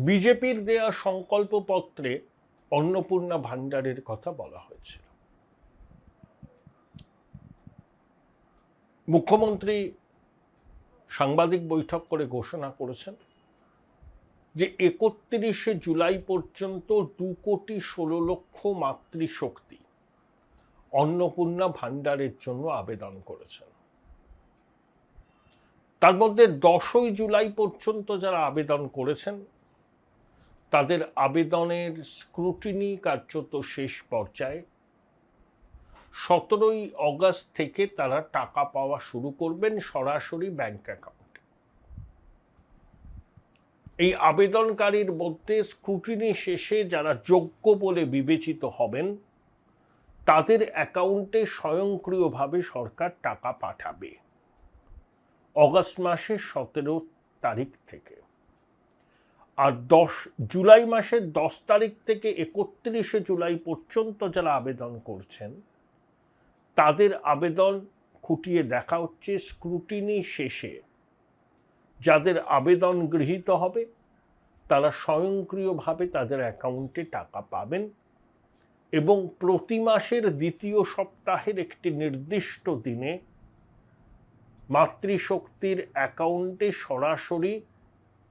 বিজেপির দেয়া সংকল্পপত্রে অন্নপূর্ণা ভাণ্ডারের কথা বলা হয়েছিল। মুখ্যমন্ত্রী সাংবাদিক বৈঠক করে ঘোষণা করেছেন যে 31শে জুলাই পর্যন্ত 2,16,00,000 মাতৃশক্তি অন্নপূর্ণা ভাণ্ডারের জন্য আবেদন করেছেন। তার মধ্যে 10ই জুলাই পর্যন্ত যারা আবেদন করেছেন তাদের আবেদনের স্ক্রুটিনি কার্যত শেষ পর্যায়ে। 17ই অগাস্ট থেকে তারা টাকা পাওয়া শুরু করবেন সরাসরি ব্যাংক অ্যাকাউন্টে। এই আবেদনকারীর মধ্যে স্ক্রুটিনি শেষে যারা যোগ্য বলে বিবেচিত হবেন তাদের অ্যাকাউন্টে স্বয়ংক্রিয়ভাবে সরকার টাকা পাঠাবে অগাস্ট মাসের 17 তারিখ থেকে। আর জুলাই মাসের 10 তারিখ থেকে 31শে জুলাই পর্যন্ত যারা আবেদন করছেন তাদের আবেদন খুঁটিয়ে দেখা হচ্ছে স্ক্রুটিনি শেষে যাদের আবেদন গৃহীত হবে তারা স্বয়ংক্রিয়ভাবে তাদের অ্যাকাউন্টে টাকা পাবেন এবং প্রতি মাসের দ্বিতীয় সপ্তাহের একটি নির্দিষ্ট দিনে মাতৃশক্তির অ্যাকাউন্টে সরাসরি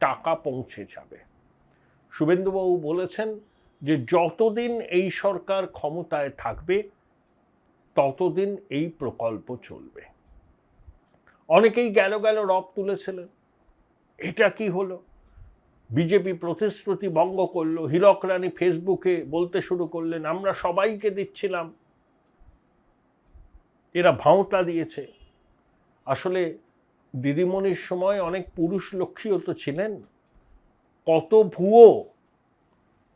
টাকা পৌঁছে যাবে। শুভেন্দুবাবু বলেছেন যে যতদিন এই সরকার ক্ষমতায় থাকবে ততদিন এই প্রকল্প চলবে। অনেকেই গেল রব তুলেছিলেন, এটা কি হলো, বিজেপি প্রতিশ্রুতি ভঙ্গ করলো। হীরক রানী ফেসবুকে বলতে শুরু করলেন আমরা সবাইকে দিচ্ছিলাম, এরা ভাঁওতা দিয়েছে। আসলে দিদিমণির সময় অনেক পুরুষ লক্ষ্মীও তো ছিলেন, কত ভুয়ো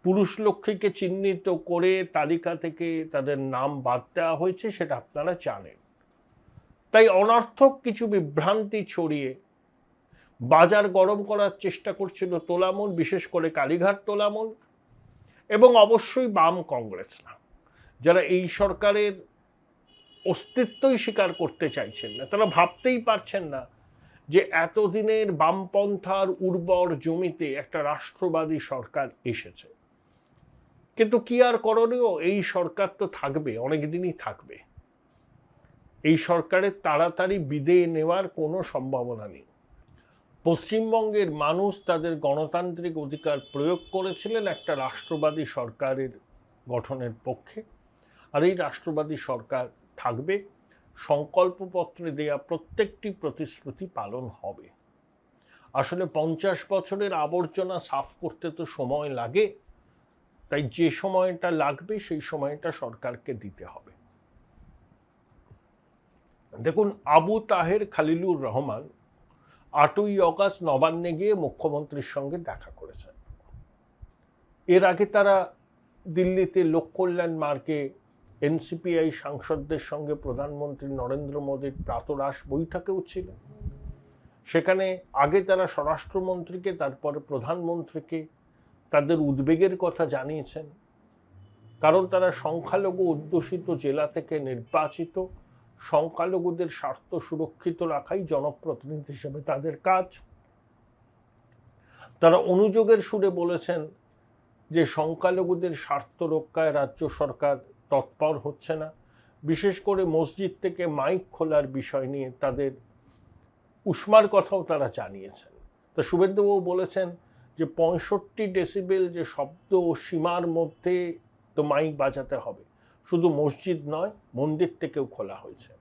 পুরুষ লক্ষ্মীকে চিহ্নিত করে তালিকা থেকে তাদের নাম বাদ দেওয়া হয়েছে সেটা আপনারা জানেন। তাই অনর্থক কিছু বিভ্রান্তি ছড়িয়ে বাজার গরম করার চেষ্টা করছিল তোলামূল, বিশেষ করে কালীঘাট তোলামূল এবং অবশ্যই বাম কংগ্রেসরা, যারা এই সরকারের অস্তিত্বই স্বীকার করতে চাইছেন না। তারা ভাবতেই পারছেন না যে এতদিনের বামপন্থার উর্বর জমিতে একটা রাষ্ট্রবাদী সরকার এসেছে। কিন্তু কি আর করণীয়, এই সরকার তো থাকবে, অনেক দিনই থাকবে। এই সরকারের তাড়াতাড়ি বিদেয় নেওয়ার কোনো সম্ভাবনা নেই। পশ্চিমবঙ্গের মানুষ তাদের গণতান্ত্রিক অধিকার প্রয়োগ করেছিলেন একটা রাষ্ট্রবাদী সরকারের গঠনের পক্ষে, আর এই রাষ্ট্রবাদী সরকার থাকবে। সংকল্পপত্রে দেয়া প্রত্যেকটি প্রতিশ্রুতি পালন হবে। আসলে 50 বছরের আবর্জনা সাফ করতে তো সময় লাগে, তাই যে সময়টা লাগবে সেই সময়টা সরকারকে দিতে হবে। দেখুন, আবু তাহের খলিলুর রহমান 8ই অগাস্ট নবান্নে গিয়ে মুখ্যমন্ত্রীর সঙ্গে দেখা করেছেন। এর আগে তারা দিল্লিতে লোককল্যাণ মার্গে এনসিপিআই সাংসদদের সঙ্গে প্রধানমন্ত্রী নরেন্দ্র মোদীর প্রাতরাশ বৈঠকেও ছিলেন। সেখানে আগে তারা স্বরাষ্ট্রমন্ত্রীকে, তারপরে প্রধানমন্ত্রীকে তাদের উদ্বেগের কথা জানিয়েছেন, কারণ তারা সংখ্যালঘু অধ্যুষিত জেলা থেকে নির্বাচিত। সংখ্যালঘুদের স্বার্থ সুরক্ষিত রাখাই জনপ্রতিনিধি হিসেবে তাদের কাজ। তারা অনুযোগের সুরে বলেছেন যে সংখ্যালঘুদের স্বার্থ রক্ষায় রাজ্য সরকার তৎপর হচ্ছে না। বিশেষ করে মসজিদ থেকে মাইক খোলার বিষয় নিয়ে তাদের উষ্মার কথাও তারা জানিয়েছেন। তা শুভেন্দুবাবু বলেছেন যে 65 ডেসিবেল যে শব্দ সীমার মধ্যে তো মাইক বাজাতে হবে, শুধু মসজিদ নয় মন্দির থেকেও খোলা হয়েছে।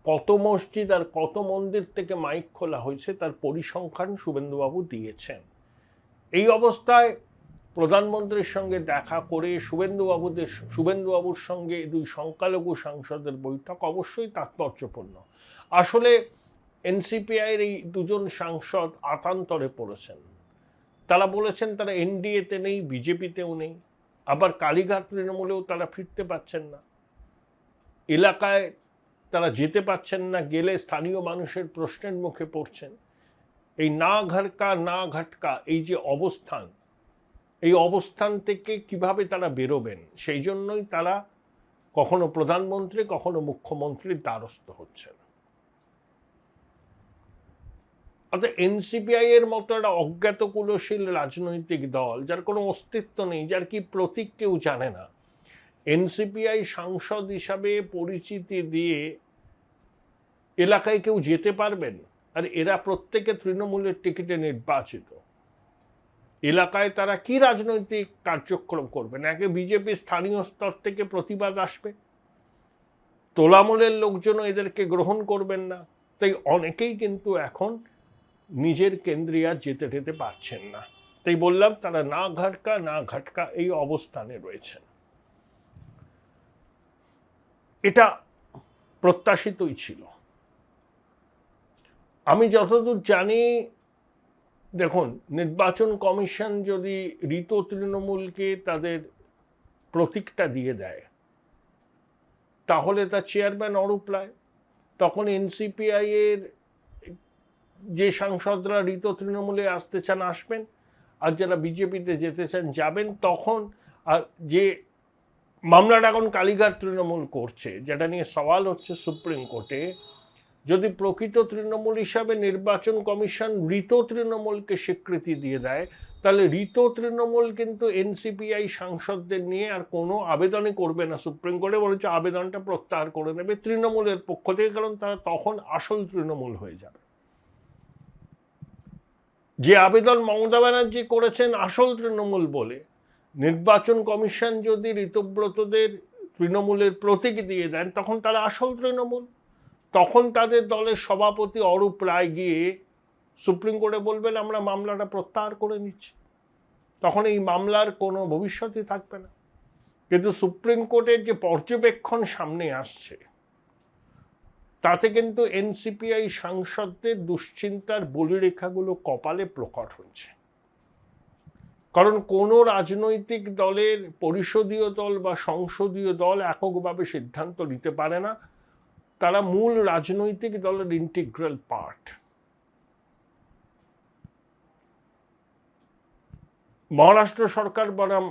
কত মসজিদ আর কত মন্দির থেকে মাইক খোলা হয়েছে তার পরিসংখ্যান শুভেন্দুবাবু দিয়েছেন। এই অবস্থায় প্রধানমন্ত্রীর সঙ্গে দেখা করে শুভেন্দুবাবুর সঙ্গে দুই সংখ্যালঘু সাংসদের বৈঠক অবশ্যই তাৎপর্যপূর্ণ। আসলে এনসিপিআইয়ের এই দুজন সাংসদ আতান্তরে পড়েছেন। তারা বলেছেন তারা এনডিএতে নেই, বিজেপিতেও নেই, আবার কালীঘাট তৃণমূলেও তারা ফিরতে পারছেন না, এলাকায় তারা যেতে পারছেন না, গেলে স্থানীয় মানুষের প্রশ্নের মুখে পড়ছেন। এই না ঘরকা না ঘটকা এই যে অবস্থান, এই অবস্থান থেকে কিভাবে তারা বেরোবেন, সেই জন্যই তারা কখনো প্রধানমন্ত্রী কখনো মুখ্যমন্ত্রীর দ্বারস্থ হচ্ছেন। অর্থাৎ এনসিপিআই এর মতো একটা অজ্ঞাত কুলশীল রাজনৈতিক দল, যার কোনো অস্তিত্ব নেই, যার কি প্রতীক কেউ জানে না, এনসিপিআই সাংসদ হিসাবে পরিচিতি দিয়ে এলাকায় কেউ যেতে পারবেন? আর এরা প্রত্যেকে তৃণমূলের টিকিটে নির্বাচিত। এলাকায় তারা কি রাজনৈতিক কার্যক্রম করবেন? একে বিজেপি স্থানীয় স্তর থেকে প্রতিবাদ আসবে, তোলামূলের লোকজনও এদেরকে গ্রহণ করবেন না। তাই অনেকেই কিন্তু এখন নিজের কেন্দ্রে আর যেতে পারছেন না। তাই বললাম, তারা না ঘাটকা এই অবস্থানে রয়েছেন। এটা প্রত্যাশিতই ছিল। আমি যতদূর জানি, দেখুন, নির্বাচন কমিশন যদি ঋত তৃণমূলকে তাদের প্রতীকটা দিয়ে দেয়, তাহলে তার চেয়ারম্যান অরূপ রায়, তখন এনসিপিআই এর যে সাংসদরা ঋত তৃণমূলে আসতে চান আসবেন, আর যারা বিজেপিতে যেতে চান যাবেন। তখন আর যে মামলাটা এখন কালীঘাট তৃণমূল করছে, যেটা নিয়ে সওয়াল হচ্ছে সুপ্রিম কোর্টে, যদি প্রকৃত তৃণমূল হিসাবে নির্বাচন কমিশন ঋত তৃণমূলকে স্বীকৃতি দিয়ে দেয়, তাহলে ঋত তৃণমূল কিন্তু এনসিপিআই সাংসদদের নিয়ে আর কোনো আবেদনই করবে না সুপ্রিম কোর্টে, বলেছে আবেদনটা প্রত্যাহার করে নেবে তৃণমূলের পক্ষ থেকে, কারণ তারা তখন আসল তৃণমূল হয়ে যাবে। যে আবেদন মমতা ব্যানার্জি করেছেন আসল তৃণমূল বলে, নির্বাচন কমিশন যদি ঋতব্রতদের তৃণমূলের প্রতীক দিয়ে দেন, তখন তারা আসল তৃণমূল। তখন তাদের দলের সভাপতি অরূপ রায় গিয়ে সুপ্রিম কোর্টে বলবেন আমরা মামলাটা প্রত্যাহার করে নিচ্ছি, তখন এই মামলার কোনো ভবিষ্যৎই থাকবে না। কিন্তু সুপ্রিম কোর্টের যে পর্যবেক্ষণ সামনে আসছে, তাতে কিন্তু এনসিপিআই সাংসদদের দুশ্চিন্তার বলিরেখাগুলো কপালে প্রকট হচ্ছে। কারণ কোনো রাজনৈতিক দলের পরিষদীয় দল বা সংসদীয় দল এককভাবে সিদ্ধান্ত নিতে পারে না, তারা মূল রাজনৈতিক দলের ইন্টিগ্রাল পার্ট। মহারাষ্ট্র সরকার বনাম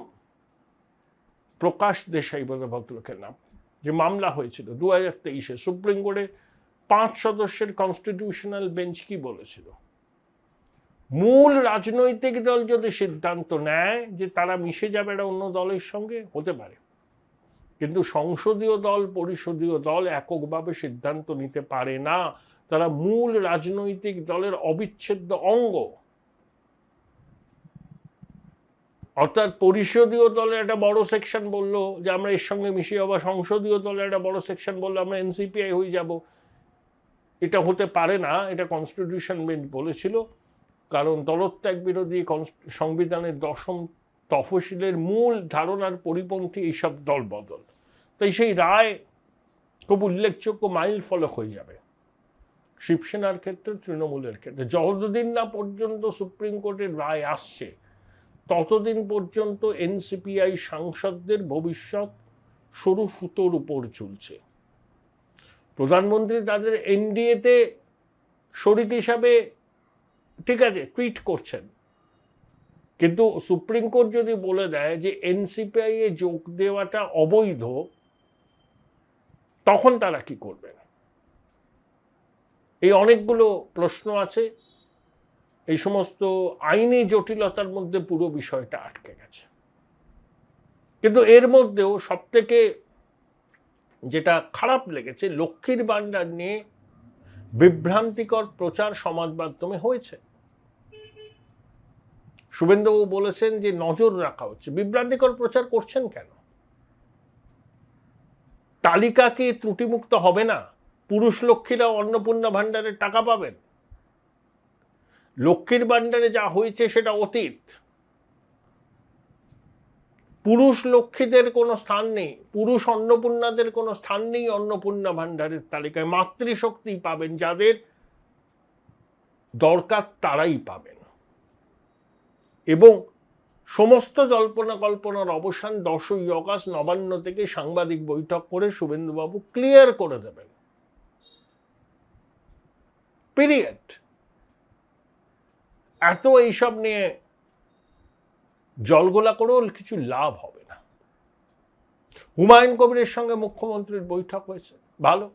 প্রকাশ দেশাই বলে ভদ্রলোকের নাম, যে মামলা হয়েছিল 2023-এ সুপ্রিম কোর্টে 5 সদস্যের কনস্টিটিউশনাল বেঞ্চ কি বলেছিল? মূল রাজনৈতিক দল যদি সিদ্ধান্ত নেয় যে তারা মিশে যাবে এটা অন্য দলের সঙ্গে, হতে পারে, কিন্তু সংসদীয় দল পরিষদীয় দল এককভাবে সিদ্ধান্ত নিতে পারে না। তারা মূল রাজনৈতিক দলের অবিচ্ছেদ্য অঙ্গ। অর্থাৎ পরিষদীয় দলের একটা বড় সেকশন বললো যে আমরা এর সঙ্গে মিশে যাবো, সংসদীয় দলের একটা বড় সেকশন বললো আমরা এনসিপিআই হয়ে যাব, এটা হতে পারে না। এটা কনস্টিটিউশন বেঞ্চ বলেছিল, কারণ দলত্যাগ বিরোধী সংবিধানের 10ম তফসিলের মূল ধারণার পরিপন্থী এইসব দল বদল। তাই সেই রায় খুব উল্লেখযোগ্য মাইল ফলক হয়ে যাবে শিবসেনার ক্ষেত্রে, তৃণমূলের ক্ষেত্রে। যতদিন না পর্যন্ত সুপ্রিম কোর্টের রায় আসছে, ততদিন পর্যন্ত এনসিপিআই সাংসদদের ভবিষ্যৎ সরু সুতোর উপর ঝুলছে। প্রধানমন্ত্রী তাদের এনডিএতে শরিক হিসাবে ঠিক আছে টুইট করছেন, কিন্তু সুপ্রিম কোর্ট যদি বলে দেয় যে এনসিপিআই এ যোগ দেওয়াটা অবৈধ, তখন তারা কি করবেন? এই অনেকগুলো প্রশ্ন আছে। এই সমস্ত আইনি জটিলতার মধ্যে পুরো বিষয়টা আটকে গেছে। কিন্তু এর মধ্যেও সবথেকে যেটা খারাপ লেগেছে, লক্ষ্মীর ভাণ্ডার নিয়ে বিভ্রান্তিকর প্রচার সমাজ মাধ্যমে হয়েছে। শুভেন্দুবাবু বলেছেন যে নজর রাখা হচ্ছে। বিভ্রান্তিকর প্রচার করছেন কেন? তালিকা কি ত্রুটিমুক্ত হবে না? পুরুষ লক্ষ্মীরা অন্নপূর্ণা ভাণ্ডারের টাকা পাবেন? লক্ষ্মীর ভাণ্ডারে যা হয়েছে সেটা অতীত। পুরুষ লক্ষ্মীদের কোনো স্থান নেই, পুরুষ অন্নপূর্ণাদের কোনো স্থান নেই অন্নপূর্ণা ভাণ্ডারের তালিকায়। মাতৃশক্তি পাবেন, যাদের দরকার তারাই পাবেন। এবং সমস্ত জল্পনা কল্পনার অবসান 10ই অগাস্ট নবান্ন থেকে সাংবাদিক বৈঠক করে শুভেন্দুবাবু ক্লিয়ার করে দেবেন, পিরিয়ড। এত এইসব নিয়ে জলগোলা করেও কিছু লাভ হবে না। হুমায়ুন কবিরের সঙ্গে মুখ্যমন্ত্রীর বৈঠক হয়েছে, ভালো।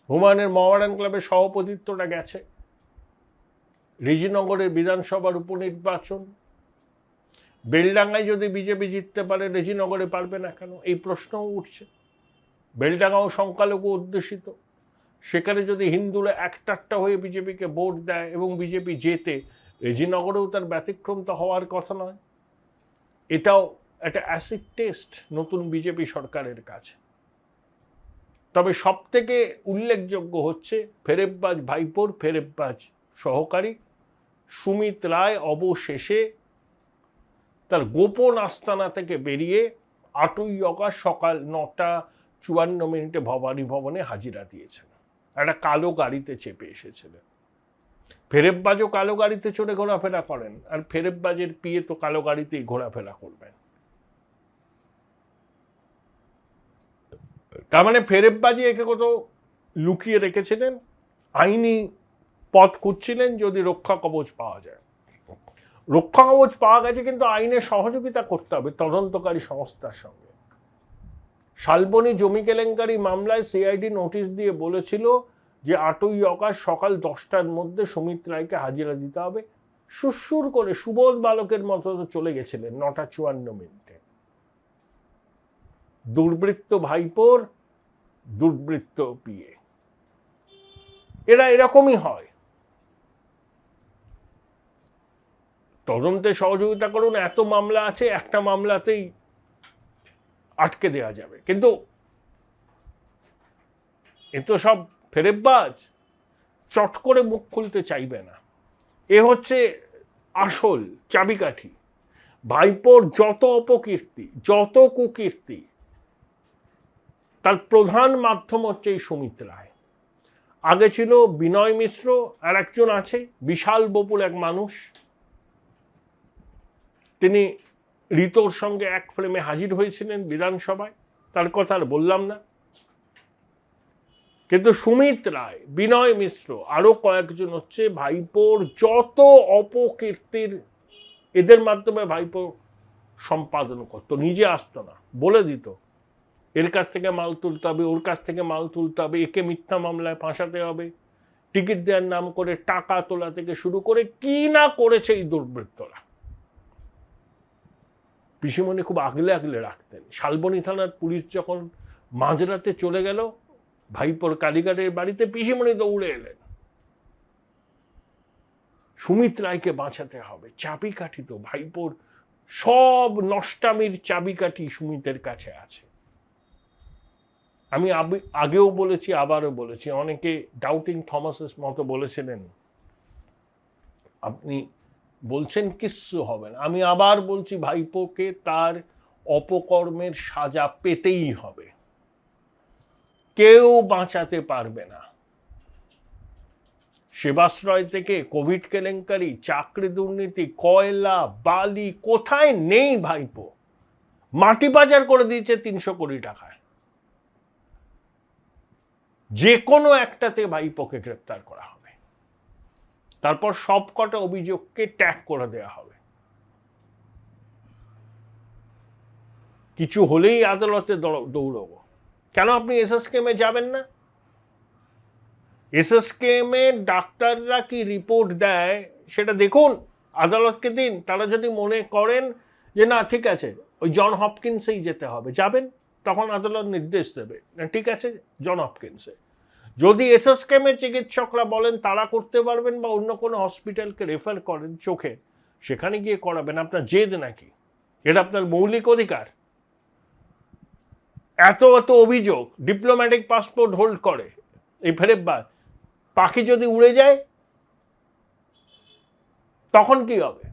হুমায়ুনের মোহামেডান ক্লাবের সভাপতিত্বটা গেছে, রেজিনগরের বিধানসভার উপনির্বাচন, বেলডাঙ্গায় যদি বিজেপি জিততে পারে রেজিনগরে পারবে না কেন, এই প্রশ্নও উঠছে। বেলডাঙ্গাও সংখ্যালঘু অধ্যুষিত, সেখানে যদি হিন্দুরা একটাট্টা হয়ে বিজেপিকে ভোট দেয় এবং বিজেপি জেতে, রেজিনগরেও তার ব্যতিক্রম তো হওয়ার কথা নয়। এটাও একটা অ্যাসিড টেস্ট নতুন বিজেপি সরকারের কাছে। তবে সব থেকে উল্লেখযোগ্য হচ্ছে ফেরেববাজ ভাইপোর ফেরেববাজ সহকারী সুমিত রায় অবশেষে তার গোপন আস্তানা থেকে বেরিয়ে 8ই অগাস্ট সকাল 9:54 ভবানী ভবনে হাজিরা দিয়েছেন। একটা কালো গাড়িতে চেপে এসেছিলেন। ফেরেববাজও কালো গাড়িতে চড়ে ঘোরাফেরা করেন, আর ফেরেববাজের পিয়ে তো কালো গাড়িতেই ঘোরাফেরা করবেন। তার মানে ফেরেববাজি একে কোথাও লুকিয়ে রেখেছিলেন, আইনি পথ খুঁজছিলেন যদি রক্ষা কবচ পাওয়া যায়। রক্ষা কবচ পাওয়া গেছে, কিন্তু আইনে সহযোগিতা করতে হবে তদন্তকারী সংস্থার সঙ্গে। শালবনী জমি কেলেঙ্কারি মামলায় সিআইডি নোটিশ দিয়ে বলেছিল যে 8ই অগাস্ট সকাল 10টার মধ্যে সুমিত রায়কে হাজিরা দিতে হবে। সুরসুর করে সুবোধ বালকের মতো চলে গেছিলেন 9:54। দুর্বৃত্ত ভাইপোর দুর্বৃত্ত পিয়ে, এরা এরকমই হয়। তদন্তে সহযোগিতা করুন, এত মামলা আছে, একটা মামলাতেই আটকে দেওয়া যাবে। কিন্তু এ তো সব ফেরেববাজ, চট করে মুখ খুলতে চাইবে না। এ হচ্ছে আসল চাবিকাঠি। ভাইপোর যত অপকীর্তি, যত কুকীর্তি, তার প্রধান মাধ্যম হচ্ছে এই সুমিত রায়। আগে ছিল বিনয় মিশ্র, আর একজন আছে বিশাল বপুল এক মানুষ, তিনি ঋতোর সঙ্গে এক ফ্রেমে হাজির হয়েছিলেন বিধানসভায়, তার কথা আর বললাম না। কিন্তু সুমিত রায়, বিনয় মিশ্র, আরো কয়েকজন হচ্ছে ভাইপোর যত অপকীর্তির, এদের মাধ্যমে ভাইপো সম্পাদন করতো, নিজে আসতো না, বলে দিত এর কাছ থেকে মাল তুলতে হবে, ওর কাছ থেকে মাল তুলতে হবে, একে মিথ্যা মামলায় ফাঁসাতে হবে, টিকিট দেওয়ার নাম করে টাকা তোলা থেকে শুরু করে কি না করেছে এই দুর্বৃত্তরা। পিসিমণি খুব আগলে আগলে রাখতেন। শালবনী থানার পুলিশ যখন মাঝরাতে চলে গেল ভাইপোর কালীঘাটের বাড়িতে, পিসিমণি দৌড়ে এলেন। সুমিত রায়কে বাঁচাতে হবে। চাবিকাঠি তো ভাইপোর সব নষ্টামির চাবিকাঠি সুমিতের কাছে আছে। আমি আগেও বলেছি, আবারও বলেছি, অনেকে ডাউটিং থমাসের মতো বলেছিলেন আপনি বলছেন কিচ্ছু হবে না। আমি আবার বলছি, ভাইপোকে তার অপকর্মের সাজা পেতেই হবে, কেউ বাঁচাতে পারবে না। সেবাশ্রয় থেকে কোভিড কেলেঙ্কারি, চাকরি দুর্নীতি, কয়লা, বালি, কোথায় নেই ভাইপো। মাটি বাজার করে দিয়েছে 300 কোটি টাকায়। যে কোনো একটাতে ভাইপোকে গ্রেপ্তার করা হবে, তারপর সব কটা অভিযোগকে ট্যাগ করে দেওয়া হবে। কিছু হলেই আদালতে দৌড়বো। কেন আপনি এসএসকেএমে যাবেন না? এসএসকেএমে ডাক্তাররা কি রিপোর্ট দেয় সেটা দেখুন, আদালতকে দিন। তারা যদি মনে করেন যে না ঠিক আছে ওই জন হপকিন্সেই যেতে হবে, যাবেন, তখন আদালত নির্দেশ দেবে না ঠিক আছে জন হপকিন্সে। যদি এসএসকেএমের চিকিৎসকরা বলেন তারা করতে পারবেন বা অন্য কোনো হসপিটালকে রেফার করেন চোখে, সেখানে গিয়ে করাবেন। আপনার জেদ নাকি? এটা আপনার মৌলিক অধিকার। এত এত অভিযোগ, ডিপ্লোম্যাটিক পাসপোর্ট হোল্ড করে এই ফেরেববাজ, পাখি যদি উড়ে যায় তখন কি হবে?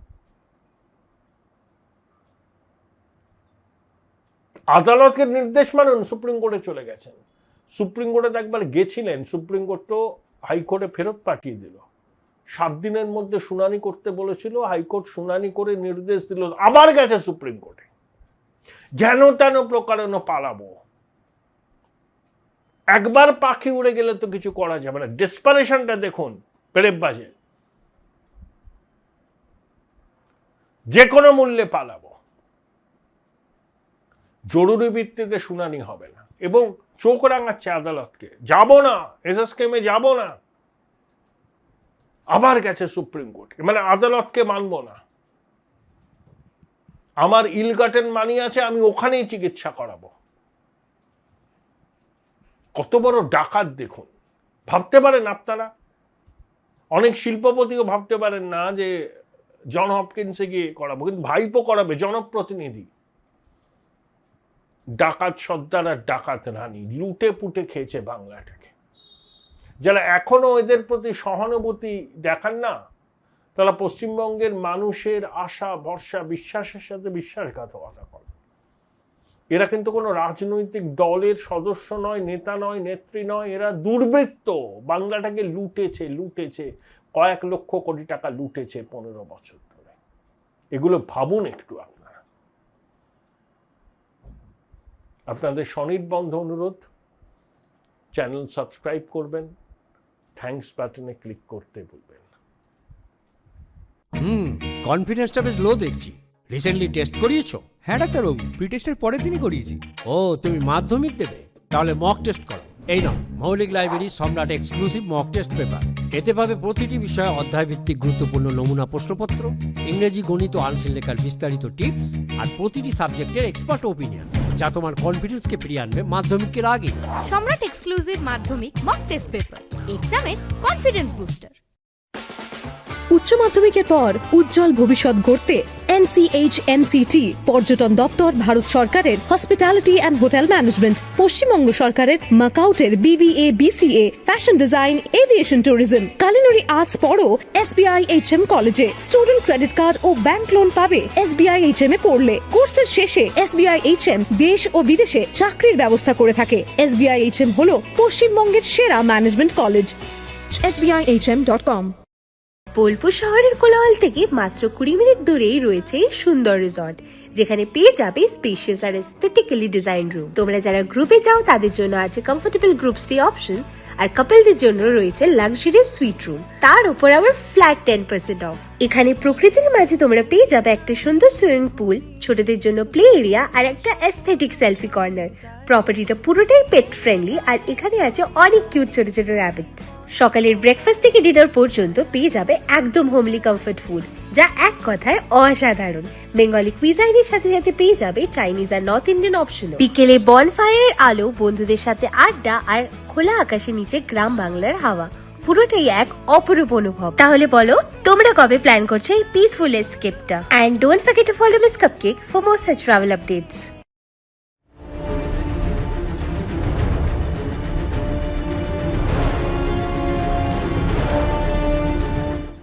আদালতকে নির্দেশ মানুন। সুপ্রিম কোর্টে চলে গেছেন, সুপ্রিম কোর্টে একবার গেছিলেন, সুপ্রিম কোর্ট তো হাইকোর্টে ফেরত পাঠিয়ে দিল। 7 দিনের মধ্যে শুনানি করতে বলেছিল, হাইকোর্ট শুনানি করে নির্দেশ দিল, আবার গেছে সুপ্রিম কোর্টে। যেন তেন প্রকারণ পালাবো। একবার পাখি উড়ে গেলে তো কিছু করা যাবে না। ডেসপারেশনটা দেখুন ফেরেববাজে, যে কোনো মূল্যে পালাবো। জরুরি ভিত্তিতে শুনানি হবে না, এবং চোখ রাঙাচ্ছে আদালতকে, যাব না এসএসকেএমে, যাব না। আবার গেছে সুপ্রিম কোর্টকে, মানে আদালতকে মানবো না, আমার ইলগার্টেন মানি আছে, আমি ওখানেই চিকিৎসা করাবো। কত বড় ডাকাত দেখুন। ভাবতে পারেন আপনারা, অনেক শিল্পপতিও ভাবতে পারেন না যে জন হপকিন্সে গিয়ে করাবো, কিন্তু ভাইপো করাবে, জনপ্রতিনিধি। ডাকাত সর্দার আর ডাকাত রানী লুটে পুটে খেয়েছে বাংলাটাকে। যারা এখনো এদের প্রতি সহানুভূতি দেখান না, তারা পশ্চিমবঙ্গের মানুষের আশা ভরসা বিশ্বাসের সাথে বিশ্বাসঘাতকতা করে। এরা কিন্তু কোনো রাজনৈতিক দলের সদস্য নয়, নেতা নয়, নেত্রী নয়, এরা দুর্বৃত্ত। বাংলাটাকে লুটেছে কয়েক লক্ষ কোটি টাকা লুটেছে 15 বছর ধরে। এগুলো ভাবুন একটু আপনারা। আপনাদের স্বনির্বন্ধ অনুরোধ, চ্যানেল সাবস্ক্রাইব করবেন, থ্যাঙ্কস বাটনে ক্লিক করতে বলবেন। কনফিডেন্সটা বেশ লো দেখছি। রিসেন্টলি টেস্ট করিয়েছো? হ্যাঁ ডাক্তারবাবু, প্রি টেস্টের পরের দিনই করিয়েছি। ও, তুমি মাধ্যমিক দেবে? তাহলে মক টেস্ট করো। এই নাও মৌলিক লাইব্রেরি সম্রাট এক্সক্লুসিভ মক টেস্ট পেপার। এতে পাবে প্রতিটি বিষয়ে অধ্যায় ভিত্তিক গুরুত্বপূর্ণ নমুনা প্রশ্নপত্র, ইংরেজি, গণিত, আনসিল লেখার বিস্তারিত টিপস, আর প্রতিটি সাবজেক্টের এক্সপার্ট ওপিনিয়ন, যা তোমার কনফিডেন্সকে ফিরিয়ে আনবে মাধ্যমিকের আগে। সম্রাট এক্সক্লুসিভ মাধ্যমিক মক টেস্ট পেপার, এক্সামের কনফিডেন্স বুস্টার। উচ্চ মাধ্যমিকের পর উজ্জ্বল ভবিষ্যৎ গড়তে NCHMCT পর্যটন দপ্তর, ভারত সরকারের hospitality and hotel management, Paschimbanga সরকারের মাকাউটের BBA BCA, fashion design, aviation tourism, culinary arts পড়ো SBI HM কলেজে। স্টুডেন্ট ক্রেডিট কার্ড ও ব্যাংক লোন পাবে SBI HM এ পড়লে। কোর্সের শেষে SBI HM দেশ ও বিদেশে চাকরির ব্যবস্থা করে থাকে। SBI HM হলো পশ্চিমবঙ্গের সেরা ম্যানেজমেন্ট কলেজ। SBIHM.com। বোলপুর শহরের কোলাহল থেকে মাত্র 20 মিনিট দূরেই রয়েছে সুন্দর রিসর্ট, যেখানে পেয়ে যাবে স্পেশিয়াস আর এস্থেটিক্যালি ডিজাইন রুম। তোমরা যারা গ্রুপে যাও তাদের জন্য আছে কমফোর্টেবল গ্রুপ স্টে অপশন, আর কাপলদের জন্য রয়েছে লাক্সারিয়াস সুইট রুম, তার উপর আবার ফ্ল্যাট 10% অফ। এখানে প্রকৃতির মাঝে তোমরা পেয়ে যাবে একটা সুন্দর সুইমিং পুল, ছোটদের জন্য প্লে এরিয়া আর একটা এস্থেটিক সেলফি কর্নার। প্রপার্টিটা পুরোটাই পেট ফ্রেন্ডলি, আর এখানে আছে অনেক কিউট ছোট ছোট র্যাবিটস। সকালের ব্রেকফাস্ট থেকে ডিনার পর্যন্ত পেয়ে যাবে একদম হোমলি কমফর্ট ফুড, যা এক কথায় অসাধারণ। বেঙ্গলি কুইজাইনের সাথে সাথে পেয়ে যাবে চাইনিজ আর নর্থ ইন্ডিয়ান অপশন। বিকেলে বনফায়ারের আলো, বন্ধুদের সাথে আড্ডা আর খোলা আকাশের নিচে গ্রাম বাংলার হাওয়া, পুরোটাই এক অপরূপ অনুভব। তাহলে বলো, তোমরা কবে প্ল্যান করছো এই পিসফুল এসকেপটা? And don't forget to follow Miss Cupcake for more such travel updates.